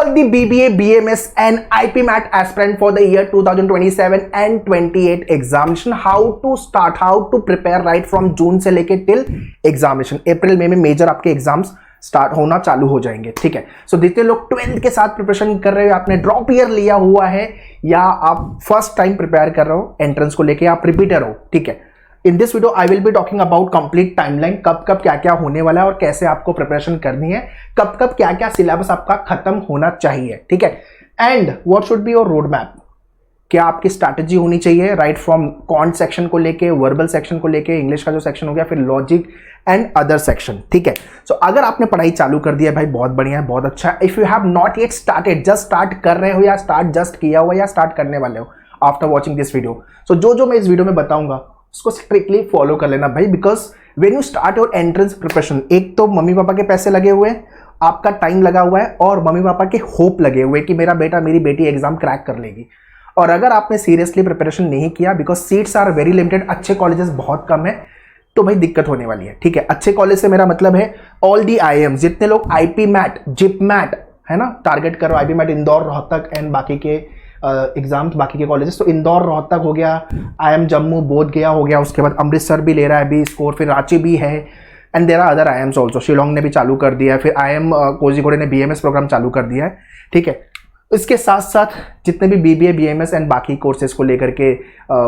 all the BBA, BMS and IP MAT aspirant for the year 2027 and 28 examination, how to start, how to prepare right from जून से लेके till examination, अप्रैल मई में major आपके exams start होना चालू हो जाएंगे। ठीक है, सो जितने लोग 12th के साथ प्रिपरेशन कर रहे हो, आपने ड्रॉप ईयर लिया हुआ है या आप फर्स्ट टाइम प्रिपेयर कर रहे हो एंट्रेंस को लेके, आप रिपीटर हो, ठीक है, in this video I will be talking about complete timeline, कब कब क्या क्या होने वाला है और कैसे आपको प्रिपरेशन करनी है, कब कब क्या क्या सिलेबस आपका खत्म होना चाहिए। ठीक है, and what should be your road map, क्या आपकी स्ट्रैटेजी होनी चाहिए राइट फ्रॉम कॉन्ट सेक्शन को लेके, वर्बल सेक्शन को लेके, इंग्लिश का जो सेक्शन हो गया, फिर लॉजिक एंड अदर सेक्शन। ठीक है, सो अगर आपने पढ़ाई चालू कर दिया भाई, बहुत बढ़िया है, बहुत अच्छा है। If you have not yet started, just start कर रहे हो या स्टार्ट जस्ट किया हुआ या स्टार्ट करने वाले हो आफ्टर वॉचिंग दिस वीडियो, सो जो मैं इस वीडियो में बताऊंगा उसको स्ट्रिक्टली फॉलो कर लेना भाई, because when you start your entrance preparation, एक तो मम्मी पापा के पैसे लगे हुए हैं, आपका टाइम लगा हुआ है और मम्मी पापा के होप लगे हुए कि मेरा बेटा मेरी बेटी एग्जाम क्रैक कर लेगी। और अगर आपने सीरियसली प्रिपरेशन नहीं किया, because seats are very limited, अच्छे कॉलेजेस बहुत कम है, तो भाई दिक्कत होने वाली है। ठीक है, अच्छे कॉलेज से मेरा मतलब है ऑल दी IIM, जितने लोग IP मैट, जिप मैट है ना टारगेट करो, IP MAT Indore, Rohtak and बाकी के एग्जाम्स, बाकी के कॉलेजेस, तो इंदौर रोहतक हो गया, IIM जम्मू बोध गया हो गया, उसके बाद अमृतसर भी ले रहा है अभी स्कोर, फिर रांची भी है and there are other IIMs also, Shillong ने भी चालू कर दिया है, फिर IIM कोझीकोड ने BMS प्रोग्राम चालू कर दिया है। ठीक है, इसके साथ साथ जितने भी BBA, BMS एंड बाकी कोर्सेज को लेकर के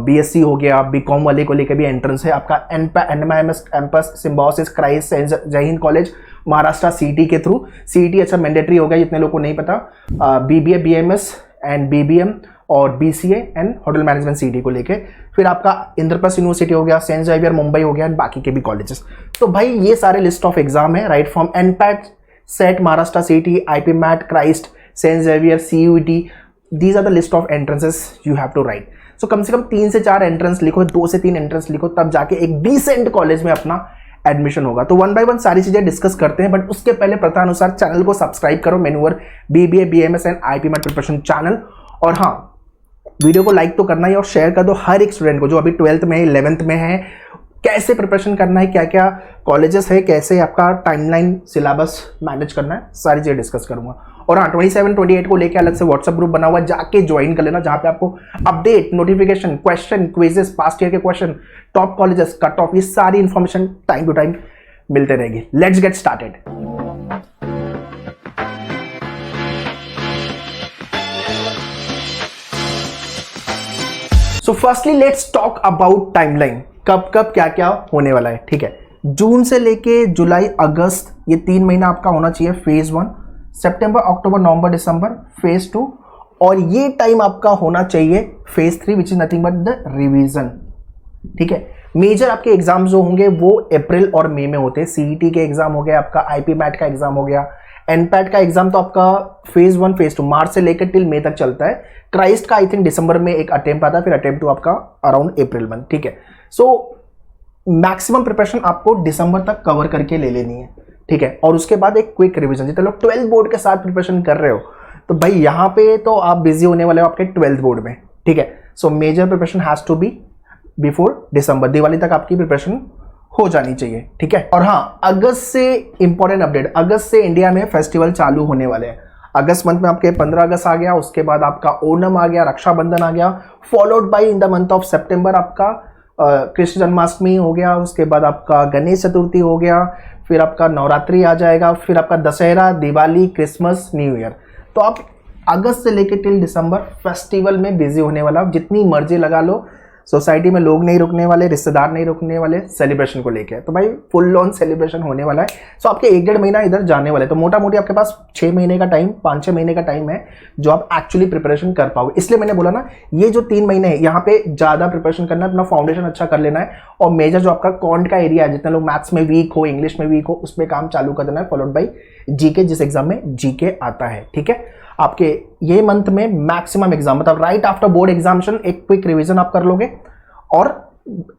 BSc हो गया, BCom वाले को लेकर भी एंट्रेंस है आपका, NMIMS, एम्पस, सिम्बायोसिस, क्राइस्ट, जय हिंद कॉलेज, महाराष्ट्र CET के थ्रू। CET अच्छा मैंडेटरी हो गया जितने लोगों को नहीं पता, BBA, BMS एंड BBM और BCA and hotel management CET को लेके, फिर आपका इंद्रप्रस्थ यूनिवर्सिटी हो गया, सेंट जेवियर मुंबई हो गया एंड बाकी के भी कॉलेजेस। तो भाई ये सारे लिस्ट ऑफ एग्जाम है right from NPAT, SET, Maharashtra CET, IP MAT, Christ, Saint Xavier, CUET, these are the list of entrances you have to write. So कम से कम 3 से 4 एंट्रेंस लिखो, 2 से 3 एंट्रेंस लिखो, तब जाके एक डिसेंट कॉलेज में अपना एडमिशन होगा। तो 1 बाय 1 सारी चीजें डिस्कस करते हैं, बट उसके पहले प्रथानुसार चैनल को सब्सक्राइब करो, मेन्यूअर BBA, BMS and IP MAT preparation channel. और हाँ, वीडियो को लाइक तो करना ही और शेयर कर दो हर एक स्टूडेंट को जो अभी 12th में है, 11th में है, कैसे प्रिपरेशन करना है, क्या क्या कॉलेजेस है, कैसे आपका टाइमलाइन सिलेबस मैनेज करना है, सारी चीजें डिस्कस करूंगा। और हाँ, 27, 28 को लेकर अलग से व्हाट्सएप ग्रुप बना हुआ है, जाके ज्वाइन कर लेना, जहां पे आपको update, notification, question, quizzes, past year के question, top colleges, cut off, ये सारी इंफॉर्मेशन टाइम टू टाइम मिलते रहेगी। Let's get started. So firstly let's talk about timeline, कब कब क्या क्या होने वाला है। ठीक है, जून से लेके जुलाई, अगस्त, ये 3 महीना आपका होना चाहिए फेज 1, सितंबर, अक्टूबर, नवंबर, दिसंबर फेज 2, और ये टाइम आपका होना चाहिए phase 3 which is nothing but the revision. ठीक है, मेजर आपके एग्जाम जो होंगे वो अप्रैल और मई में होते हैं। CET के एग्जाम हो गया, आपका IP मैट का एग्जाम हो गया, NPAT का एग्जाम तो आपका फेज 1, फेज 2 मार्च से लेकर टिल मई तक चलता है। क्राइस्ट का आई थिंक दिसंबर में एक अटेम्प्ट आता है, फिर अटेम्प्ट 2 आपका अराउंड अप्रैल मंथ। ठीक है, सो मैक्सिमम प्रिपरेशन आपको दिसंबर तक कवर करके ले लेनी है। ठीक है, और उसके बाद एक क्विक रिवीजन, जितने लोग 12th बोर्ड के साथ प्रिपरेशन कर रहे हो, तो भाई यहाँ पे तो आप बिजी होने वाले हो आपके 12th बोर्ड में। ठीक है, so major preparation has to be before December, Diwali तक आपकी प्रिपरेशन हो जानी चाहिए। ठीक है, और हाँ, अगस्त से इंपॉर्टेंट अपडेट, अगस्त से इंडिया में फेस्टिवल चालू होने वाले हैं। अगस्त मंथ में आपके 15 अगस्त आ गया, उसके बाद आपका ओणम आ गया, रक्षाबंधन आ गया, followed by in the month of सितंबर आपका कृष्ण जन्माष्टमी हो गया, उसके बाद आपका गणेश चतुर्थी हो गया, फिर आपका नवरात्रि आ जाएगा, फिर आपका Dussehra, Diwali, Christmas, new year. तो आप अगस्त से लेकर टिल दिसंबर फेस्टिवल में बिजी होने वाला, जितनी मर्जी लगा लो, सोसाइटी में लोग नहीं रुकने वाले, रिश्तेदार नहीं रुकने वाले सेलिब्रेशन को लेके, तो भाई फुल ऑन सेलिब्रेशन होने वाला है। सो आपके 1-1.5 महीना इधर जाने वाले, तो मोटा मोटी आपके पास 6 महीने का टाइम, 5-6 महीने का टाइम है जो आप एक्चुअली प्रिपरेशन कर पाओगे। इसलिए मैंने बोला ना, ये जो 3 महीने है यहाँ पे ज्यादा प्रिपरेशन करना है, अपना फाउंडेशन अच्छा कर लेना है, और मेजर जो आपका कॉन्ट का एरिया है, जितने लोग मैथ्स में वीक हो, इंग्लिश में वीक हो, उस पर काम चालू कर देना है, फॉलोड बाई GK, जिस एग्जाम में GK आता है। ठीक है, आपके ये मंथ में मैक्सिमम एग्जाम, मतलब राइट आफ्टर बोर्ड एग्जामिनेशन एक क्विक रिवीजन आप कर लोगे और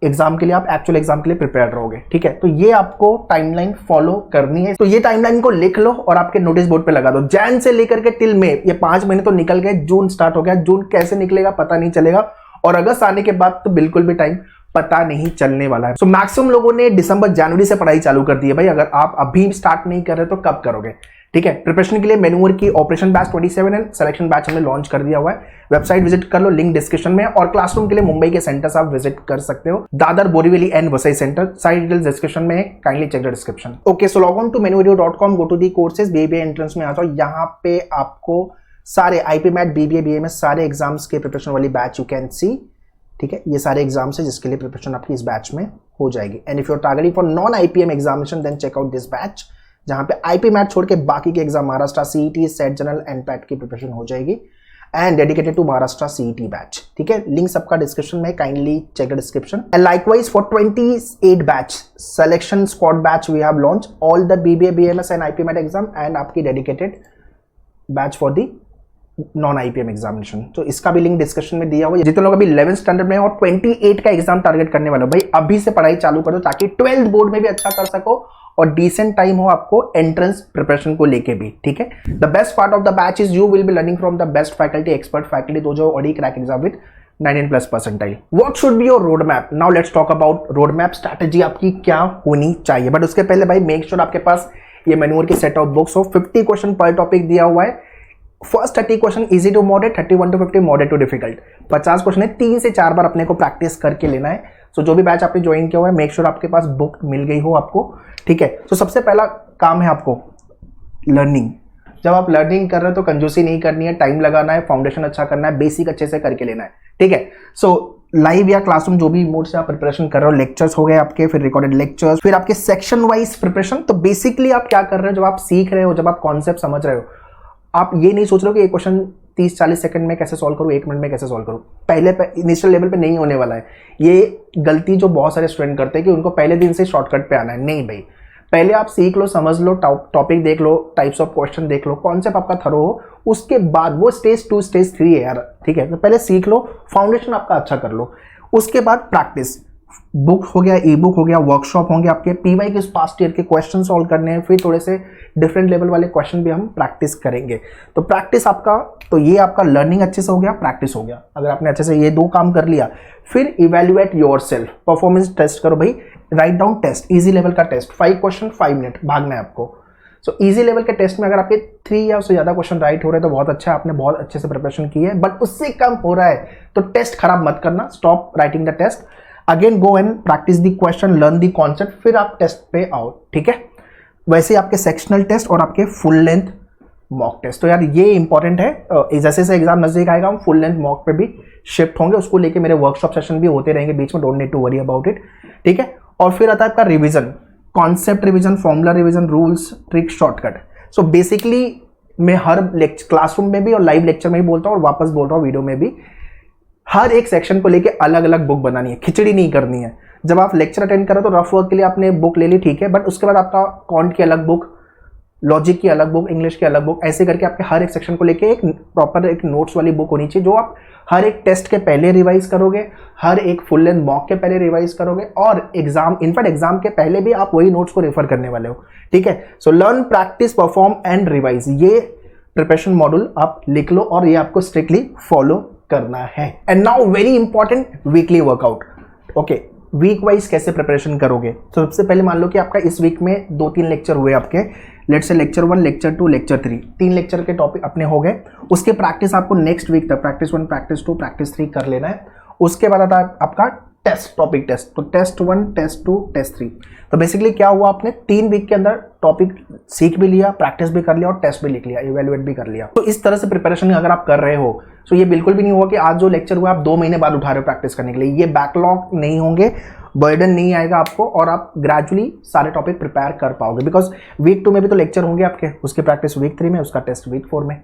एग्जाम के लिए आप एक्चुअल एग्जाम के लिए प्रिपेयर रहोगे। ठीक है, तो ये आपको टाइमलाइन फॉलो करनी है। तो ये टाइमलाइन को लिख लो और आपके नोटिस बोर्ड पे लगा दो। जैन से लेकर के टिल मई, ये 5 महीने तो निकल गए, जून स्टार्ट हो गया, जून कैसे निकलेगा पता नहीं चलेगा, और अगस्त आने के बाद तो बिल्कुल भी टाइम पता नहीं चलने वाला है। सो मैक्सिमम लोगों ने दिसंबर जनवरी से पढ़ाई चालू कर दी है भाई। अगर आप अभी स्टार्ट नहीं कर रहे तो कब करोगे? ठीक है। प्रिपरेशन के लिए मेनूवर की operation batch 27 and selection batch हमने लॉन्च कर दिया हुआ है। वेबसाइट विजिट कर लो, लिंक डिस्क्रिप्शन में। और क्लासरूम के लिए मुंबई के सेंटर्स आप विजिट कर सकते हो, Dadar, Borivali and Vasai centre. Site details description में है, kindly check the description. Okay, so log on to menuvideo.com, go to the courses, BBA entrance में आ जाओ। यहाँ पे आपको सारे आईपी मैट, बीबीए, बीएमएस सारे एग्जाम्स के प्रिपरेशन वाली बैच यू कैन सी। ठीक है, ये सारे एग्जाम्स है जिसके लिए प्रिपरेशन आपकी इस बैच में हो जाएगी। And if you are targeting for non IPM examination then check out this batch, जहां पे आईपी मैट छोड़ के बाकी के exam Maharashtra CET, SET general and PAT की प्रिपरेशन हो जाएगी and dedicated to Maharashtra CET batch. ठीक है, लिंक सबका डिस्क्रिप्शन में, kindly check the description. And likewise for 28 batch selection squad batch we have launch all the BBA, BMS and IP mat exam and आपकी dedicated batch for the non IPM examination. तो इसका भी link description में दिया हुआ है। जितने लोग अभी 11th स्टैंडर्ड में और 28 का एग्जाम टारगेट करने वाले हो, भाई अभी से पढ़ाई चालू कर दो ताकि 12th बोर्ड में भी अच्छा कर सको और डिसेंट टाइम हो आपको एंट्रेंस प्रिपरेशन को लेके भी। ठीक है, the best part of the batch is you will be learning from the best faculty, expert faculty, दो जो already crack exam with 99+ percentile. What should be your road map? Now let's talk about road map, strategy आपकी क्या होनी चाहिए। But उसके पहले भाई make sure आपके पास ये मेन्यूअर की सेट ऑफ बुक्स हो। 50 क्वेश्चन पर टॉपिक दिया हुआ है। First 30 question easy to moderate, 31 to 50 moderate to difficult. 50 question है, 3 से 4 बार अपने को प्रैक्टिस करके लेना है। सो जो भी बैच आपने ज्वाइन किया हुआ है, मेक श्योर आपके पास बुक मिल गई हो आपको। ठीक है, सो सबसे पहला काम है आपको लर्निंग। जब आप लर्निंग कर रहे हो तो कंजूसी नहीं करनी है, टाइम लगाना है, फाउंडेशन अच्छा करना है, बेसिक अच्छे से करके लेना है। ठीक है, सो लाइव या क्लासरूम जो भी मोड से आप प्रिपरेशन कर रहे हो, लेक्चर्स हो गए आपके, फिर रिकॉर्डेड लेक्चर्स, फिर आपके सेक्शन वाइज प्रिपरेशन। तो बेसिकली आप क्या कर रहे हो, जब आप सीख रहे हो, जब आप कॉन्सेप्ट समझ रहे हो, आप ये नहीं सोच रहे हो कि एक क्वेश्चन 30-40 सेकंड में कैसे सॉल्व करूँ, 1 मिनट में कैसे सॉल्व करूँ। पहले इनिशियल लेवल पे नहीं होने वाला है। ये गलती जो बहुत सारे स्टूडेंट करते हैं कि उनको पहले दिन से शॉर्टकट पे आना है। नहीं भाई, पहले आप सीख लो, समझ लो, टॉपिक देख लो, टाइप्स ऑफ क्वेश्चन देख लो, कॉन्सेप्ट आपका थरो हो, उसके बाद वो स्टेज 2 स्टेज 3 है यार। ठीक है, तो पहले सीख लो, फाउंडेशन आपका अच्छा कर लो, उसके बाद प्रैक्टिस। बुक हो गया, ई बुक हो गया, वर्कशॉप होंगे आपके, पीवाई के पास्ट ईयर के क्वेश्चन सॉल्व करने हैं, फिर थोड़े से डिफरेंट लेवल वाले क्वेश्चन भी हम प्रैक्टिस करेंगे। तो प्रैक्टिस आपका, तो ये आपका लर्निंग अच्छे से हो गया, प्रैक्टिस हो गया। अगर आपने अच्छे से ये 2 काम कर लिया, फिर इवेल्युएट योरसेल्फ, परफॉर्मेंस टेस्ट करो भाई। Right down test, easy level का टेस्ट, 5 क्वेश्चन 5 मिनट भागना है आपको। सो इजी लेवल के टेस्ट में अगर आपके 3 या उससे ज्यादा क्वेश्चन राइट हो रहे हैं तो बहुत अच्छा है, आपने बहुत अच्छे से प्रिपरेशन की है। बट उससे कम हो रहा है तो टेस्ट खराब मत करना, stop writing the test, again go and practice the question, learn the concept, फिर आप टेस्ट पे आओ। ठीक है, वैसे आपके सेक्शनल टेस्ट और आपके फुल लेंथ मॉक टेस्ट, तो यार ये इंपॉर्टेंट है। जैसे जैसे एग्जाम नजदीक आएगा हम फुल लेंथ मॉक पे भी शिफ्ट होंगे, उसको लेके मेरे वर्कशॉप सेशन भी होते रहेंगे बीच में, don't need to worry about it. ठीक है, और फिर आता है आपका revision, concept revision, formula revision, rules, trick, shortcut. So basically मैं हर क्लासरूम में भी और लाइव लेक्चर में भी बोलता हूँ और वापस बोल रहा हूँ वीडियो में भी, हर एक सेक्शन को लेके अलग अलग बुक बनानी है, खिचड़ी नहीं करनी है। जब आप लेक्चर अटेंड करो तो रफ वर्क के लिए आपने बुक ले ली, ठीक है, बट उसके बाद आपका कॉन्ट की अलग बुक, लॉजिक की अलग बुक, इंग्लिश की अलग बुक, ऐसे करके आपके हर एक सेक्शन को लेके एक प्रॉपर एक नोट्स वाली बुक होनी चाहिए, जो आप हर एक टेस्ट के पहले रिवाइज करोगे, हर एक फुल लेंथ मॉक के पहले रिवाइज करोगे, और एग्जाम, इनफैक्ट एग्जाम के पहले भी आप वही नोट्स को रेफर करने वाले हो। ठीक है, so learn, practice, perform and revise, ये प्रिपरेशन मॉड्यूल आप लिख लो और ये आपको स्ट्रिक्टली फॉलो करना है। And now very important, weekly workout. Okay, week wise कैसे प्रिपरेशन करोगे? तो सबसे पहले मान लो कि आपका इस वीक में 2-3 लेक्चर हुए आपके, let's say lecture 1, lecture 2, lecture 3, 3 lecture के टॉपिक अपने हो गए। उसके प्रैक्टिस आपको नेक्स्ट वीक तक प्रैक्टिस 1, प्रैक्टिस 2, प्रैक्टिस 3 कर लेना है। उसके बाद आता है आपका टेस्ट, टॉपिक टेस्ट, तो टेस्ट 1, टेस्ट 2, टेस्ट 3। तो बेसिकली क्या हुआ, आपने 3 वीक के अंदर टॉपिक सीख भी लिया, प्रैक्टिस भी कर लिया और टेस्ट भी लिख लिया, इवेल्युएट भी कर लिया। तो इस तरह से प्रिपरेशन अगर आप कर रहे हो तो ये बिल्कुल भी नहीं हुआ कि आज जो लेक्चर हुआ आप 2 महीने बाद उठा रहे हो प्रैक्टिस करने के लिए। ये बैकलॉग नहीं होंगे, बर्डन नहीं आएगा आपको, और आप ग्रेजुअली सारे टॉपिक प्रिपेयर कर पाओगे। बिकॉज वीक 2 में भी तो लेक्चर होंगे आपके, उसकी प्रैक्टिस वीक 3 में, उसका टेस्ट वीक 4 में।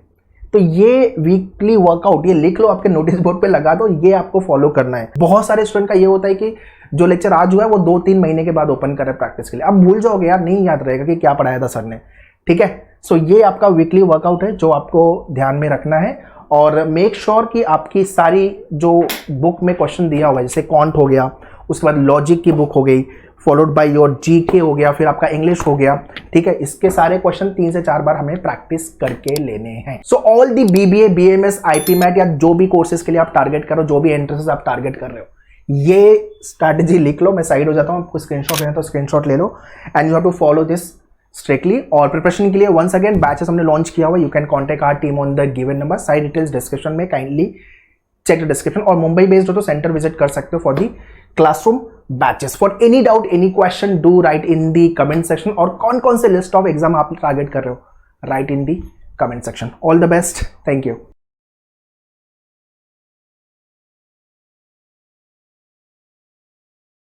तो ये वीकली वर्कआउट ये लिख लो, आपके नोटिस बोर्ड पे लगा दो, ये आपको फॉलो करना है। बहुत सारे स्टूडेंट का ये होता है कि जो लेक्चर आज हुआ है वो 2-3 महीने के बाद ओपन कर रहे प्रैक्टिस के लिए। अब भूल जाओगे यार, नहीं याद रहेगा कि क्या पढ़ाया था सर ने। ठीक है, सो ये आपका वीकली वर्कआउट है जो आपको ध्यान में रखना है। और मेक श्योर कि आपकी सारी जो बुक में क्वेश्चन दिया हुआ है, जैसे कॉन्ट हो गया, उसके बाद लॉजिक की बुक हो गई, फॉलोड बाय योर जीके हो गया, फिर आपका इंग्लिश हो गया। ठीक है, इसके सारे क्वेश्चन 3 से 4 बार हमें प्रैक्टिस करके लेने हैं। So all the BBA, BMS, IPMAT या जो भी कोर्सेज के लिए आप टारगेट करो, जो भी एंट्रेंसेस आप टारगेट कर रहे हो, ये स्ट्रैटेजी लिख लो। मैं साइड हो जाता हूँ, आपको स्क्रीनशॉट लेना तो स्क्रीनशॉट ले लो, and you have to follow this strictly. और प्रिपरेशन के लिए वंस अगेन बैचेस हमने लॉन्च किया हुआ, you can contact our team on the given number, side details description में, काइंडली चेक द डिस्क्रिप्शन। और मुंबई बेस्ड हो तो सेंटर विजिट कर सकते हो for the classroom batches. For any doubt any question do right in the comment section. और कौन कौन से लिस्ट ऑफ एग्जाम आप टारगेट कर रहे हो, right in the comment section. All the best, thank you.